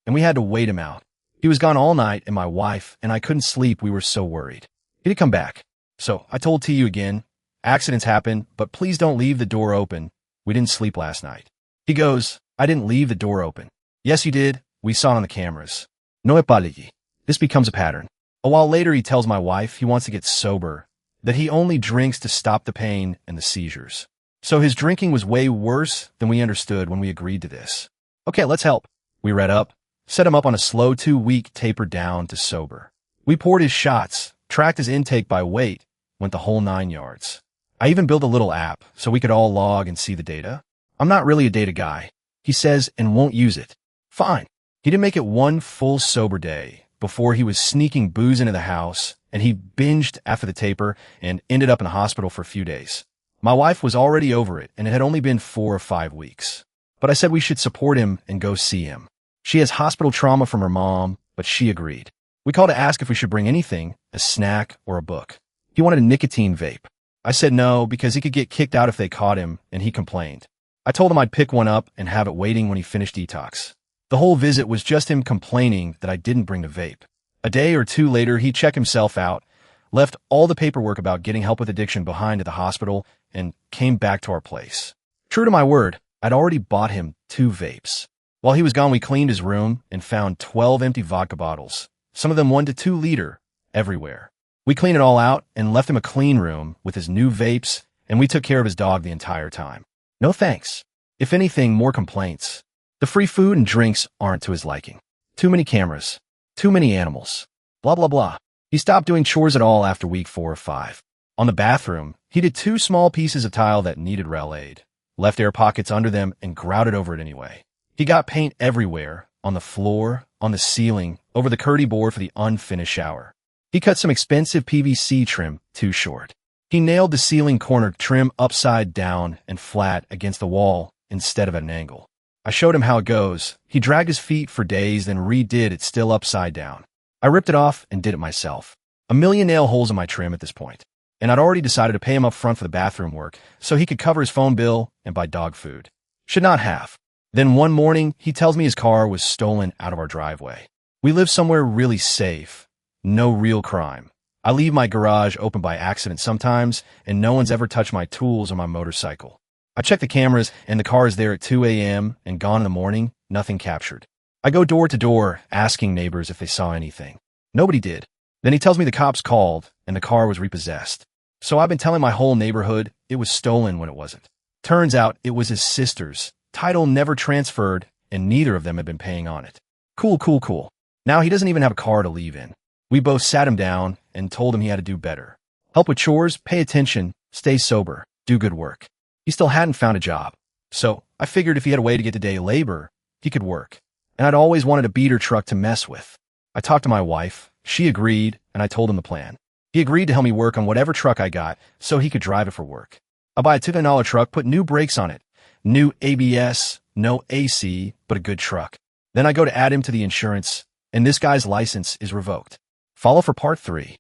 and we had to wait him out. He was gone all night, and my wife and I couldn't sleep. We were so worried. He did come back. So I told TU again, accidents happen, but please don't leave the door open. We didn't sleep last night. He goes, I didn't leave the door open. Yes, you did. We saw it on the cameras. No epaligi. This becomes a pattern. A while later, he tells my wife he wants to get sober, that he only drinks to stop the pain and the seizures. So his drinking was way worse than we understood when we agreed to this. Okay, let's help. We read up, set him up on a slow 2-week taper down to sober. We poured his shots, tracked his intake by weight, went the whole 9 yards. I even built a little app so we could all log and see the data. I'm not really a data guy, he says, and won't use it. Fine. He didn't make it one full sober day before he was sneaking booze into the house, and he binged after the taper and ended up in the hospital for a few days. My wife was already over it, and it had only been 4 or 5 weeks. But I said we should support him and go see him. She has hospital trauma from her mom, but she agreed. We called to ask if we should bring anything, a snack or a book. He wanted a nicotine vape. I said no because he could get kicked out if they caught him, and he complained. I told him I'd pick one up and have it waiting when he finished detox. The whole visit was just him complaining that I didn't bring the vape. A day or two later, he checked himself out, left all the paperwork about getting help with addiction behind at the hospital, and came back to our place. True to my word, I'd already bought him 2 vapes. While he was gone, we cleaned his room and found 12 empty vodka bottles, some of them 1 to 2 liter, everywhere. We cleaned it all out and left him a clean room with his new vapes, and we took care of his dog the entire time. No thanks. If anything, more complaints. The free food and drinks aren't to his liking. Too many cameras. Too many animals. Blah, blah, blah. He stopped doing chores at all after week 4 or 5. On the bathroom, he did 2 small pieces of tile that needed rel aid, left air pockets under them, and grouted over it anyway. He got paint everywhere, on the floor, on the ceiling, over the curdy board for the unfinished shower. He cut some expensive PVC trim too short. He nailed the ceiling corner trim upside down and flat against the wall instead of at an angle. I showed him how it goes. He dragged his feet for days, then redid it still upside down. I ripped it off and did it myself. A million nail holes in my trim at this point. And I'd already decided to pay him up front for the bathroom work so he could cover his phone bill and buy dog food. Should not have. Then one morning, he tells me his car was stolen out of our driveway. We live somewhere really safe. No real crime. I leave my garage open by accident sometimes, and no one's ever touched my tools or my motorcycle. I check the cameras, and the car is there at 2 a.m. and gone in the morning, nothing captured. I go door to door, asking neighbors if they saw anything. Nobody did. Then he tells me the cops called, and the car was repossessed. So I've been telling my whole neighborhood it was stolen when it wasn't. Turns out it was his sister's. Title never transferred, and neither of them had been paying on it. Cool. Now he doesn't even have a car to leave in. We both sat him down and told him he had to do better. Help with chores, pay attention, stay sober, do good work. He still hadn't found a job. So I figured if he had a way to get to day labor, he could work. And I'd always wanted a beater truck to mess with. I talked to my wife. She agreed, and I told him the plan. He agreed to help me work on whatever truck I got so he could drive it for work. I'll buy a $2,000 truck, put new brakes on it. New ABS, no AC, but a good truck. Then I go to add him to the insurance, and this guy's license is revoked. Follow for part 3.